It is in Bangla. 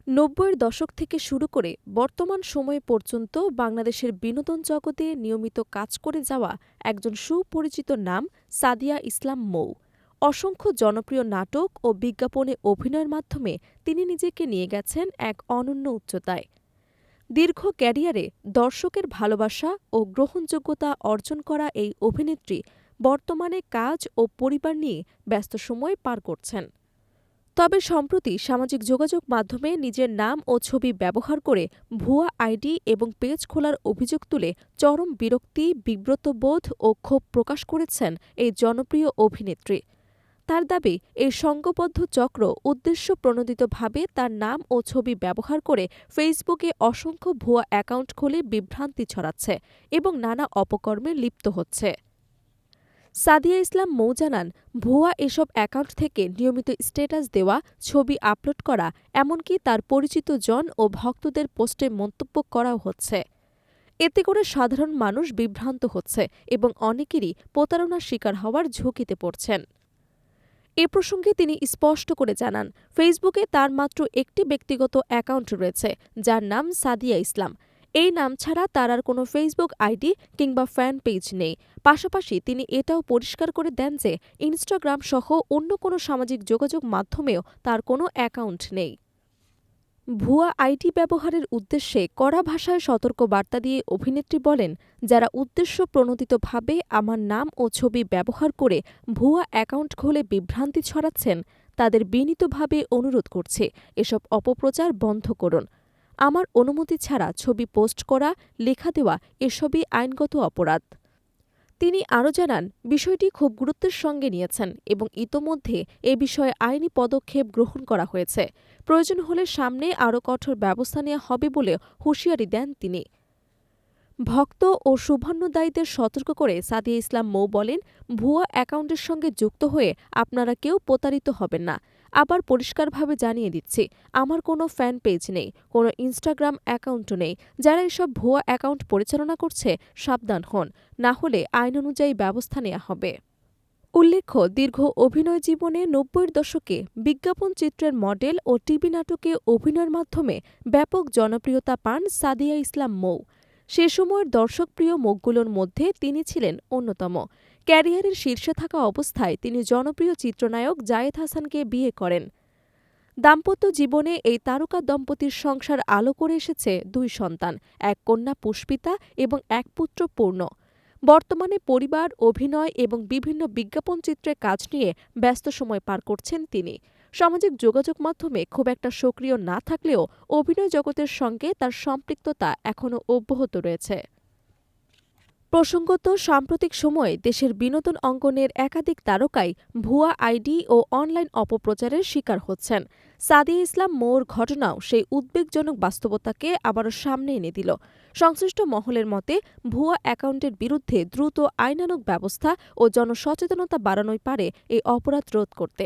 নব্বইয়ের দশক থেকে শুরু করে বর্তমান সময় পর্যন্ত বাংলাদেশের বিনোদন জগতে নিয়মিত কাজ করে যাওয়া একজন সুপরিচিত নাম সাদিয়া ইসলাম মৌ। অসংখ্য জনপ্রিয় নাটক ও বিজ্ঞাপনে অভিনয়ের মাধ্যমে তিনি নিজেকে নিয়ে গেছেন এক অনন্য উচ্চতায়। দীর্ঘ ক্যারিয়ারে দর্শকের ভালোবাসা ও গ্রহণযোগ্যতা অর্জন করা এই অভিনেত্রী বর্তমানে কাজ ও পরিবার নিয়ে ব্যস্ত সময় পার করছেন। তবে সম্প্রতি সামাজিক যোগাযোগ মাধ্যমে নিজের নাম ও ছবি ব্যবহার করে ভুয়া আইডি এবং পেজ খোলার অভিযোগ তুলে চরম বিরক্তি, বিব্রতবোধ ও ক্ষোভ প্রকাশ করেছেন এই জনপ্রিয় অভিনেত্রী। তার দাবি, এই সংঘবদ্ধ চক্র উদ্দেশ্যপ্রণোদিতভাবে তার নাম ও ছবি ব্যবহার করে ফেসবুকে অসংখ্য ভুয়া অ্যাকাউন্ট খুলে বিভ্রান্তি ছড়াচ্ছে এবং নানা অপকর্মে লিপ্ত হচ্ছে। সাদিয়া ইসলাম মৌ জানান, ভুয়া এসব অ্যাকাউন্ট থেকে নিয়মিত স্ট্যাটাস দেওয়া, ছবি আপলোড করা, এমনকি তার পরিচিত জন ও ভক্তদের পোস্টে মন্তব্য করাও হচ্ছে। এতে করে সাধারণ মানুষ বিভ্রান্ত হচ্ছে এবং অনেকেরই প্রতারণার শিকার হওয়ার ঝুঁকিতে পড়ছেন। এ প্রসঙ্গে তিনি স্পষ্ট করে জানান, ফেসবুকে তার মাত্র একটি ব্যক্তিগত অ্যাকাউন্ট রয়েছে, যার নাম সাদিয়া ইসলাম। এই নাম ছাড়া তার আর কোনো ফেসবুক আইডি কিংবা ফ্যান পেজ নেই। পাশাপাশি তিনি এটাও পরিষ্কার করে দেন যে ইনস্টাগ্রাম সহ অন্য কোনো সামাজিক যোগাযোগ মাধ্যমেও তার কোনো অ্যাকাউন্ট নেই। ভুয়া আইডি ব্যবহারের উদ্দেশ্যে কড়া ভাষায় সতর্ক বার্তা দিয়ে অভিনেত্রী বলেন, যারা উদ্দেশ্যপ্রণোদিতভাবে আমার নাম ও ছবি ব্যবহার করে ভুয়া অ্যাকাউন্ট খুলে বিভ্রান্তি ছড়াচ্ছেন, তাদের বিনীতভাবে অনুরোধ করছে এসব অপপ্রচার বন্ধ করুন। আমার অনুমতি ছাড়া ছবি পোস্ট করা, লেখা দেওয়া এসবই আইনগত অপরাধ। তিনি আরও জানান, বিষয়টি খুব গুরুত্বের সঙ্গে নিয়েছেন এবং ইতোমধ্যে এ বিষয়ে আইনি পদক্ষেপ গ্রহণ করা হয়েছে। প্রয়োজন হলে সামনে আরও কঠোর ব্যবস্থা নেওয়া হবে বলে হুঁশিয়ারি দেন তিনি। ভক্ত ও শুভান্যুদায়ীদের সতর্ক করে সাদিয়া ইসলাম মৌ বলেন, ভুয়া অ্যাকাউন্টের সঙ্গে যুক্ত হয়ে আপনারা কেউ প্রতারিত হবেন না। আবার পরিষ্কারভাবে জানিয়ে দিচ্ছি, আমার কোনো ফ্যান পেজ নেই, কোনো ইনস্টাগ্রাম অ্যাকাউন্টও নেই। যারা এসব ভুয়া অ্যাকাউন্ট পরিচালনা করছে, সাবধান হন, না হলে আইন অনুযায়ী ব্যবস্থা নেওয়া হবে। উল্লেখ্য, দীর্ঘ অভিনয় জীবনে ৯০-এর দশকে বিজ্ঞাপন চিত্রের মডেল ও টিভি নাটকে অভিনয়ের মাধ্যমে ব্যাপক জনপ্রিয়তা পান সাদিয়া ইসলাম মৌ। সে সময়ের দর্শকপ্রিয় মুখগুলোর মধ্যে তিনি ছিলেন অন্যতম। ক্যারিয়ারের শীর্ষে থাকা অবস্থায় তিনি জনপ্রিয় চিত্রনায়ক জায়েদ হাসানকে বিয়ে করেন। দাম্পত্য জীবনে এই তারকা দম্পতির সংসার আলো করে এসেছে ২ সন্তান, এক কন্যা পুষ্পিতা এবং এক পুত্র পূর্ণ। বর্তমানে পরিবার, অভিনয় এবং বিভিন্ন বিজ্ঞাপন চিত্রে কাজ নিয়ে ব্যস্ত সময় পার করছেন তিনি। সামাজিক যোগাযোগ মাধ্যমে খুব একটা সক্রিয় না থাকলেও অভিনয় জগতের সঙ্গে তার সম্পৃক্ততা এখনও অব্যাহত রয়েছে। প্রসঙ্গত, সাম্প্রতিক সময়ে দেশের বিনোদন অঙ্গনের একাধিক তারকাই ভুয়া আইডি ও অনলাইন অপপ্রচারের শিকার হচ্ছেন। সাদিয়া ইসলাম মৌর ঘটনাও সেই উদ্বেগজনক বাস্তবতাকে আবারও সামনে এনে দিল। সংশ্লিষ্ট মহলের মতে, ভুয়া অ্যাকাউন্টের বিরুদ্ধে দ্রুত আইনানুগ ব্যবস্থা ও জনসচেতনতা বাড়ানোই পারে এই অপরাধ রোধ করতে।